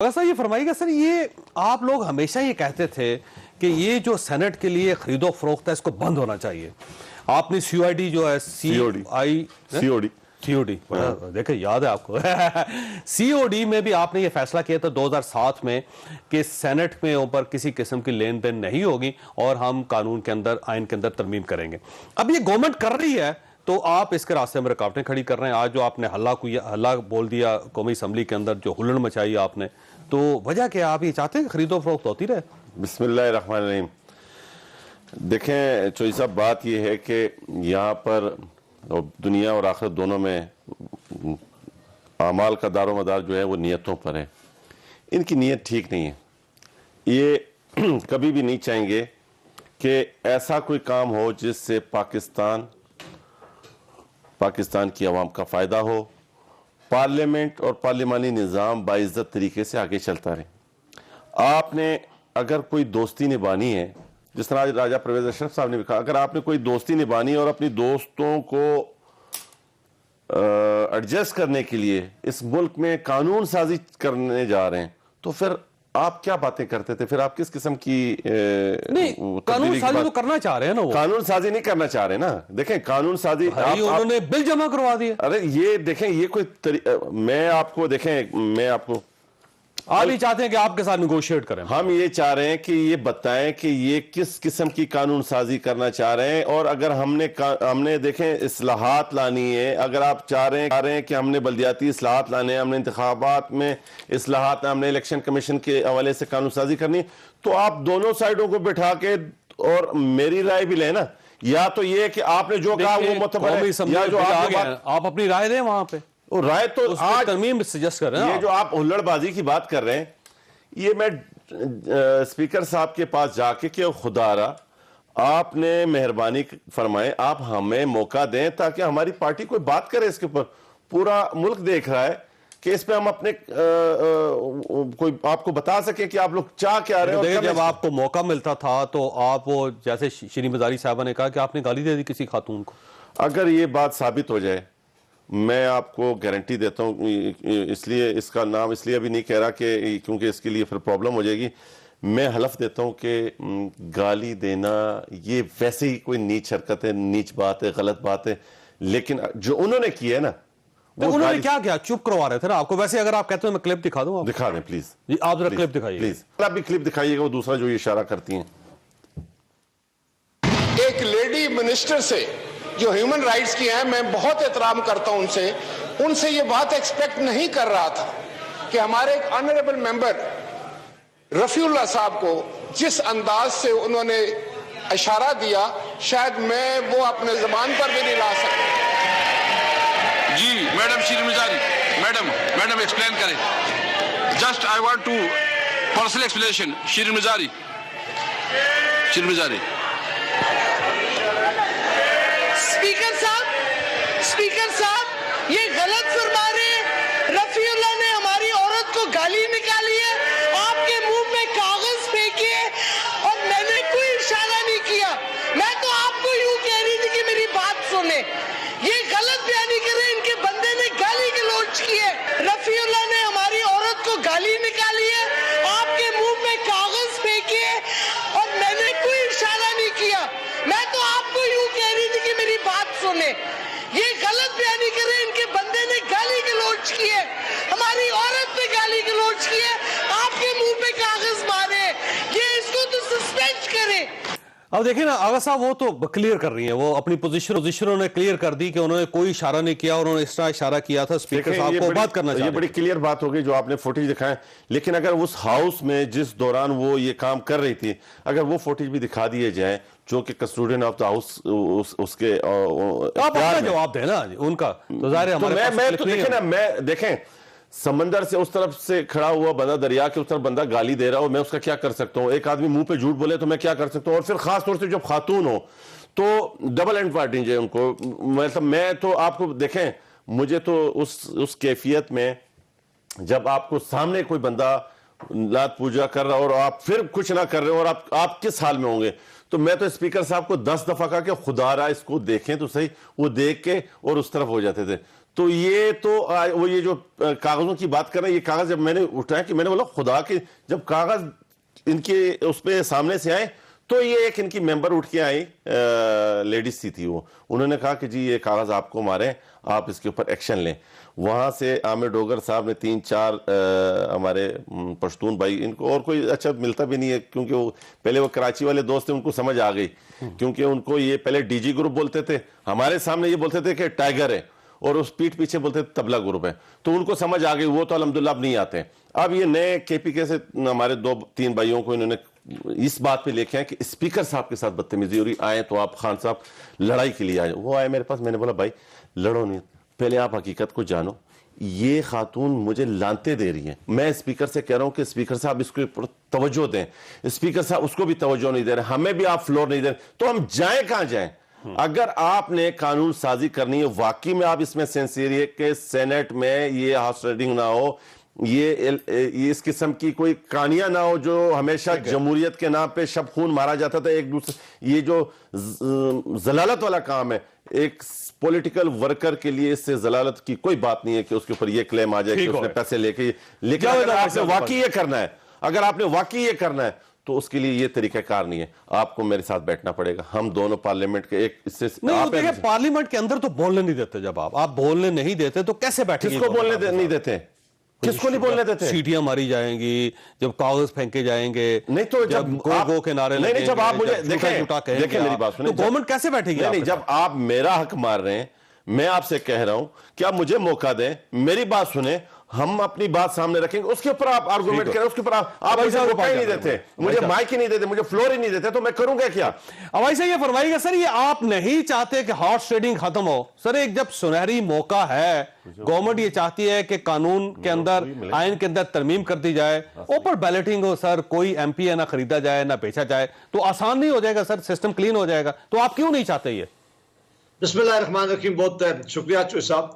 ویسا یہ فرمائیے گا سر، یہ آپ لوگ ہمیشہ یہ کہتے تھے کہ یہ جو سینٹ کے لیے خرید و فروخت ہے اس کو بند ہونا چاہیے. آپ نے سی او ڈی جو ہے سی او ڈی دیکھیں یاد ہے آپ کو سی او ڈی میں بھی آپ نے یہ فیصلہ کیا تھا 2007 میں کہ سینٹ میں اوپر کسی قسم کی لین دین نہیں ہوگی اور ہم قانون کے اندر آئین کے اندر ترمیم کریں گے. اب یہ گورنمنٹ کر رہی ہے تو آپ اس کے راستے میں رکاوٹیں کھڑی کر رہے ہیں. آج جو آپ نے ہلہ بول دیا قومی اسمبلی کے اندر، جو ہلڑ مچائی آپ نے، تو وجہ کیا آپ یہ چاہتے ہیں کہ خرید و فروخت ہوتی رہے؟ بسم اللہ الرحمن الرحیم. دیکھیں چوئی صاحب، بات یہ ہے کہ یہاں پر دنیا اور آخرت دونوں میں اعمال کا دار و مدار جو ہے وہ نیتوں پر ہے. ان کی نیت ٹھیک نہیں ہے. یہ کبھی بھی نہیں چاہیں گے کہ ایسا کوئی کام ہو جس سے پاکستان کی عوام کا فائدہ ہو، پارلیمنٹ اور پارلیمانی نظام باعزت طریقے سے آگے چلتا رہے. آپ نے اگر کوئی دوستی نبھانی ہے، جس طرح راجہ پرویز اشرف صاحب نے بھی کہا، اگر آپ نے کوئی دوستی نبھانی ہے اور اپنی دوستوں کو ایڈجسٹ کرنے کے لیے اس ملک میں قانون سازی کرنے جا رہے ہیں، تو پھر آپ کیا باتیں کرتے تھے؟ پھر آپ کس قسم کی قانون سازی تو کرنا چاہ رہے ہیں نا. وہ قانون سازی نہیں کرنا چاہ رہے نا. دیکھیں قانون سازی انہوں نے بل جمع کروا دیا. ارے یہ دیکھیں، یہ کوئی میں آپ کو آپ یہ چاہتے ہیں کہ آپ کے ساتھ نیگوشیٹ کریں. ہم یہ چاہ رہے ہیں کہ یہ بتائیں کہ یہ کس قسم کی قانون سازی کرنا چاہ رہے ہیں. اور اگر ہم نے دیکھیں اصلاحات لانی ہے، اگر آپ چاہ رہے ہیں کہ ہم نے بلدیاتی اصلاحات لانے ہیں، ہم نے انتخابات میں اصلاحات، ہم نے الیکشن کمیشن کے حوالے سے قانون سازی کرنی، تو آپ دونوں سائیڈوں کو بٹھا کے اور میری رائے بھی لیں نا. یا تو یہ کہ آپ نے جو کہا وہ معتبر ہے، یا جو آپ اپنی رائے دیں وہاں پہ. رائے تو آج ترمیم سجسٹ کر رہے ہیں. یہ جو آپ ہلڑ بازی کی بات کر رہے ہیں، یہ میں اسپیکر صاحب کے پاس جا کے کہ خدا را آپ نے مہربانی فرمائے، آپ ہمیں موقع دیں تاکہ ہماری پارٹی کوئی بات کرے اس کے اوپر. پورا ملک دیکھ رہا ہے کہ اس پہ ہم اپنے کوئی آپ کو بتا سکیں کہ آپ لوگ چاہ کیا رہے ہیں. جب آپ کو موقع ملتا تھا تو آپ وہ جیسے شیریں مزاری صاحبہ نے کہا کہ آپ نے گالی دے دی کسی خاتون کو. اگر یہ بات ثابت ہو جائے، میں آپ کو گارنٹی دیتا ہوں، اس لیے اس کا نام اس لیے ابھی نہیں کہہ رہا کہ کیونکہ اس کے لیے پھر پرابلم ہو جائے گی، میں حلف دیتا ہوں کہ گالی دینا یہ ویسے ہی کوئی نیچ حرکت ہے، نیچ بات ہے، غلط بات ہے. لیکن جو انہوں نے کیا ہے نا، انہوں نے کیا چپ کروا رہے تھے نا آپ کو. ویسے اگر آپ کہتے ہیں میں کلپ دکھا دوں، دکھا دیں پلیز. جی آپ ذرا کلپ دکھائیے. پلیز آپ بھی کلپ دکھائیے گا. وہ دوسرا جو یہ اشارہ کرتی ہیں، ایک لیڈی منسٹر سے جو ہیومن رائٹس کی ہیں، میں بہت احترام کرتا ہوں ان سے یہ بات ایکسپیکٹ نہیں کر رہا تھا کہ ہمارے ایک آنریبل ممبر رفیع اللہ صاحب کو جس انداز سے انہوں نے اشارہ دیا، شاید میں وہ اپنے زبان پر بھی نہیں لا سکتا. جی madam Shireen Mazari, madam explain کریں. Just I want to personal explanation. Shireen Mazari speaker صاحب یہ غلط فرما رہے ہیں. رفیع اللہ نے ہماری عورت کو گالی نکالی ہے، آپ کے منہ میں کاغذ پھینکے اور میں نے کوئی اشارہ نہیں کیا. میں تو آپ کو یوں کہہ رہی تھی کہ میری بات سنیں. یہ غلط بیانی کر رہے ہیں. ان کے بندے نے گالی گلوچ کی ہے. رفیع اللہ نے ہماری عورت کو گالی نکالی ہے، آپ کے منہ میں کاغذ پھینکے اور میں نے کوئی اشارہ نہیں کیا. میں تو آپ کو یوں کہہ رہی تھی کہ میری بات سنیں. یہ غلط بیانی کر رہے ہیں. ان کے بندے نے گالی گلوچ کی ہے، ہماری عورت پہ گالی گلوچ کی ہے، آپ کے منہ پہ کاغذ مارے. یہ اس کو تو سسپینڈ کریں. اب دیکھیں نا آغا صاحب، وہ تو کلیئر کر رہی ہیں، وہ اپنی پوزیشنوں نے کلیئر کر دی کہ انہوں نے کوئی اشارہ نہیں کیا اور انہوں نے اس طرح اشارہ کیا تھا. اسپیکر صاحب کو بات کرنا چاہتے ہیں. یہ بڑی کلیئر بات ہوگی جو آپ نے فوٹیج دکھائیں. لیکن اگر اس ہاؤس میں جس دوران وہ یہ کام کر رہی تھی، اگر وہ فوٹیج بھی دکھا دیے جائیں جو کہ کسٹوڈین آف دا ہاؤس اس کے آپ اپنا جواب دیں نا ان کا. تو ظاہر ہے ہمارے میں دیکھیں سمندر سے اس طرف سے کھڑا ہوا بندہ، دریا کے اس طرف بندہ گالی دے رہا ہو، میں اس کا کیا کر سکتا ہوں؟ ایک آدمی منہ پہ جھوٹ بولے تو میں کیا کر سکتا ہوں؟ اور پھر خاص طور سے جب خاتون ہو تو ڈبل ایڈوانٹیج ہے ان کو. مطلب میں تو آپ کو دیکھیں، مجھے تو اس کیفیت میں جب آپ کو سامنے کوئی بندہ لات پوجا کر رہا اور آپ پھر کچھ نہ کر رہے ہو، اور آپ کس حال میں ہوں گے؟ تو میں تو اسپیکر صاحب کو 10 دفعہ کہا کہ خدا را اس کو دیکھیں تو صحیح. وہ دیکھ کے اور اس طرف ہو جاتے تھے. تو یہ تو وہ یہ جو کاغذوں کی بات کر رہے ہیں, یہ کاغذ جب میں نے اٹھایا کہ میں نے بولا خدا کے, جب کاغذ ان کے اس پہ سامنے سے آئے تو یہ ایک ان کی ممبر اٹھ کے آئی, لیڈیز سی تھی وہ, انہوں نے کہا کہ جی یہ کاغذ آپ کو مارے, آپ اس کے اوپر ایکشن لیں. وہاں سے عامر ڈوگر صاحب نے 3-4 ہمارے پشتون بھائی, ان کو اور کوئی اچھا ملتا بھی نہیں ہے کیونکہ وہ پہلے وہ کراچی والے دوست تھے, ان کو سمجھ آ گئی کیونکہ ان کو یہ پہلے ڈی جی گروپ بولتے تھے, ہمارے سامنے یہ بولتے تھے کہ ٹائیگر ہے, اور اس پیٹ پیچھے بولتے تھے تبلا گروپ ہے, تو ان کو سمجھ آ گئی, وہ تو الحمدللہ اب نہیں آتے. اب یہ نئے کے پی کے سے ہمارے 2-3 بھائیوں کو انہوں نے اس بات پہ لے کے آئے کہ اسپیکر صاحب کے ساتھ بدتمیزی ہو رہی, آئے تو آپ خان صاحب لڑائی کے لیے آئے. وہ آئے میرے پاس, میں نے بولا بھائی لڑو نہیں, پہلے آپ حقیقت کو جانو. یہ خاتون مجھے لانتے دے رہی ہیں, میں اسپیکر سے کہہ رہا ہوں کہ اسپیکر صاحب اس کو توجہ دیں, اسپیکر صاحب اس کو بھی توجہ نہیں دے رہے, ہمیں بھی آپ فلور نہیں دے رہے, تو ہم جائیں کہاں جائیں؟ اگر آپ نے قانون سازی کرنی ہے, واقعی میں آپ اس میں سینسیئر ہے کہ سینٹ میں یہ ہارس ریڈنگ نہ ہو, یہ اس قسم کی کوئی کہانیاں نہ ہو جو ہمیشہ جمہوریت کے نام پہ شب خون مارا جاتا تھا ایک دوسرے, یہ جو ضلالت والا کام ہے, ایک پولیٹیکل ورکر کے لیے اس سے ضلالت کی کوئی بات نہیں ہے کہ اس کے اوپر یہ کلیم آ جائے کہ اس نے پیسے لے کے. لیکن اگر آپ نے واقعی یہ کرنا ہے, اگر آپ نے واقعی یہ کرنا ہے تو اس کے لیے یہ طریقہ کار نہیں ہے, آپ کو میرے ساتھ بیٹھنا پڑے گا. ہم دونوں پارلیمنٹ کے ایک اس سے پارلیمنٹ کے اندر تو بولنے نہیں دیتے, جب آپ بولنے نہیں دیتے تو کیسے بیٹھیں گے؟ کس کو بولنے نہیں دیتے, کس کو نہیں بولنے دیتے؟ سیٹیاں ماری جائیں گی, جب کاغذ پھینکے جائیں گے, نہیں تو جب گو کے نعرے لگیں گے, جب آپ مجھے دیکھیں میری بات سنیں, تو گورنمنٹ کیسے بیٹھے گی؟ نہیں, جب آپ میرا حق مار رہے ہیں, میں آپ سے کہہ رہا ہوں کہ آپ مجھے موقع دیں, میری بات سنیں, ہم اپنی بات سامنے رکھیں گے, اس کے اوپر آپ آرگومنٹ کریں, اس کے اوپر آپ مجھے موقع ہی نہیں دیتے, مجھے مائک ہی نہیں دیتے, مجھے فلور ہی نہیں دیتے, تو میں کروں گا کیا؟ اب ایسا یہ فرمائیے گا سر, یہ آپ نہیں چاہتے کہ ہارس ٹریڈنگ ختم ہو؟ سر ایک جب سنہری موقع ہے, گورنمنٹ یہ چاہتی ہے کہ قانون کے اندر, آئین کے اندر ترمیم کر دی جائے, اوپر بیلٹنگ ہو سر, کوئی ایم پی ہے نہ خریدا جائے نہ بیچا جائے, تو آسان نہیں ہو جائے گا سر, سسٹم کلین ہو جائے گا, تو آپ کیوں نہیں چاہتے یہ؟ بسم اللہ الرحمن الرحیم. بہت شکریہ چوہے صاحب.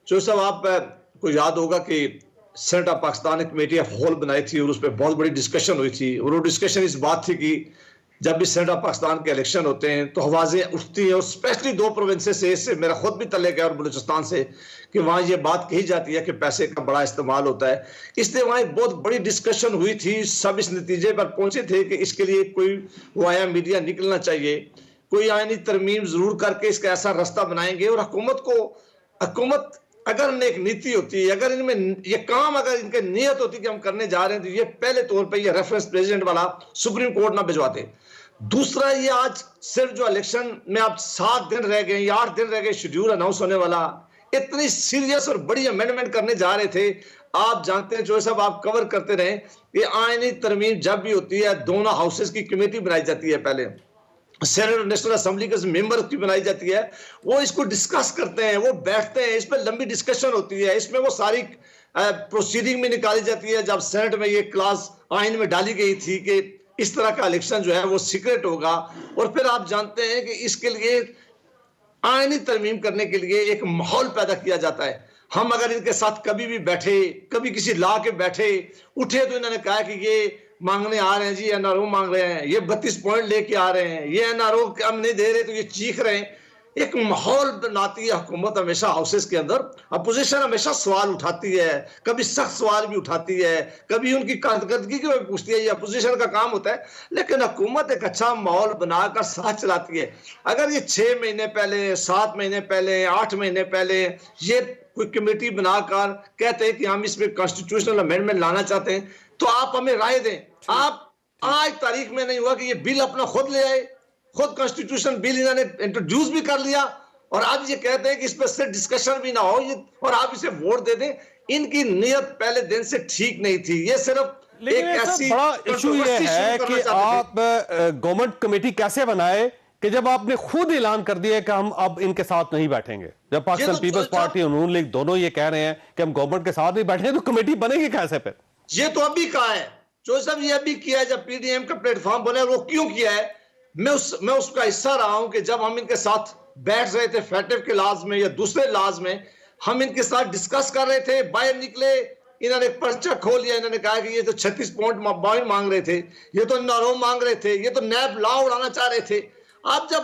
چوہے صاحب آپ کو یاد ہوگا کہ سینٹ آف پاکستان ایک کمیٹی آف ہول بنائی تھی اور اس پہ بہت بڑی ڈسکشن ہوئی تھی, اور وہ ڈسکشن اس بات تھی کہ جب بھی سینٹ آف پاکستان کے الیکشن ہوتے ہیں تو آوازیں اٹھتی ہیں, اور اسپیشلی 2 پروونسز سے, اس سے میرا خود بھی تلے گیا اور بلوچستان سے, کہ وہاں یہ بات کہی جاتی ہے کہ پیسے کا بڑا استعمال ہوتا ہے. اس لیے وہاں ایک بہت بڑی ڈسکشن ہوئی تھی, سب اس نتیجے پر پہنچے تھے کہ اس کے لیے کوئی وایا میڈیا نکلنا چاہیے, کوئی آئینی ترمیم ضرور کر کے اس کا ایسا راستہ بنائیں گے. اور حکومت اگر ان ایک نیتی ہوتی ہے, اگر ان میں یہ کام, اگر ان کے نیت ہوتی کہ ہم کرنے جا رہے ہیں, تو یہ پہلے طور پہ یہ ریفرنس پریزیڈنٹ والا سپریم کورٹ نہ بھجواتے. دوسرا, یہ آج صرف جو الیکشن میں اب 7 دن رہ گئے یا 8 دن رہ گئے شیڈیول اناؤنس ہونے والا, اتنی سیریس اور بڑی امینڈمنٹ کرنے جا رہے تھے. آپ جانتے ہیں جو صاحب, آپ کور کرتے رہیں, یہ آئینی ترمیم جب بھی ہوتی ہے دونوں ہاؤسز کی کمیٹی بنائی جاتی ہے, پہلے سینٹ اور نیشنل اسمبلی کے ممبر کی بنائی جاتی ہے, وہ اس کو ڈسکس کرتے ہیں, وہ بیٹھتے ہیں, اس پہ لمبی ڈسکشن ہوتی ہے, اس میں وہ ساری پروسیڈنگ میں نکالی جاتی ہے. جب سینٹ میں یہ کلاس آئین میں ڈالی گئی تھی کہ اس طرح کا الیکشن جو ہے وہ سیکرٹ ہوگا, اور پھر آپ جانتے ہیں کہ اس کے لیے آئینی ترمیم کرنے کے لیے ایک ماحول پیدا کیا جاتا ہے. ہم اگر ان کے ساتھ کبھی بھی بیٹھے, کبھی کسی لا کے بیٹھے اٹھے, تو انہوں نے کہا کہ یہ مانگنے آ رہے ہیں جی, این آر او مانگ رہے ہیں, یہ 32 پوائنٹ لے کے آ رہے ہیں, یہ این آر او ہم نہیں دے رہے, تو یہ چیخ رہے ہیں. ایک ماحول بناتی ہے حکومت ہمیشہ ہاؤسز کے اندر, اپوزیشن ہمیشہ سوال اٹھاتی ہے, کبھی سخت سوال بھی اٹھاتی ہے, کبھی ان کی کارکردگی کی پوچھتی ہے, یہ اپوزیشن کا کام ہوتا ہے. لیکن حکومت ایک اچھا ماحول بنا کر ساتھ چلاتی ہے. اگر یہ 6 مہینے پہلے, 7 مہینے پہلے, 8 مہینے پہلے یہ کوئی کمیٹی بنا کر کہتے ہیں کہ ہم اس میں کانسٹیٹیوشنل امینڈمنٹ لانا چاہتے ہیں, تو آپ ہمیں رائے دیں. آپ آج تاریخ میں نہیں ہوا کہ یہ بل اپنا خود لے آئے, خود کانسٹیٹیوشن بل انہوں نے انٹروڈیوس بھی کر لیا, اور آپ یہ کہتے ہیں کہ اس پہ سے ڈسکشن بھی نہ ہو, اور آپ اسے ووٹ دے دیں. ان کی نیت پہلے دن سے ٹھیک نہیں تھی. یہ صرف ایک ایسی بڑا ایشو یہ ہے کہ آپ گورنمنٹ کمیٹی کیسے بنائے کہ جب آپ نے خود اعلان کر دیا کہ ہم اب ان کے ساتھ نہیں بیٹھیں گے, جب پاکستان پیپلز پارٹی اور نون لیگ دونوں یہ کہہ رہے ہیں کہ ہم گورنمنٹ کے ساتھ نہیں بیٹھیں گے, تو کمیٹی بنے گی کیسے پھر؟ یہ تو ابھی کہا ہے جو صاحب, یہ ابھی کیا ہے جب پی ڈی ایم کا پلیٹ فارم بنا, وہ کیوں کیا ہے؟ میں اس کا حصہ رہا ہوں کہ جب ہم ان کے ساتھ بیٹھ رہے تھے فیٹو کے لاز میں یا دوسرے لاز میں, ہم ان کے ساتھ ڈسکس کر رہے تھے, باہر نکلے, انہوں نے پرچہ کھول لیا, انہوں نے کہا کہ یہ تو 36 پوائنٹ مانگ رہے تھے, یہ تو نارو مانگ رہے تھے, یہ تو نیب لا اڑانا چاہ رہے تھے. آپ جب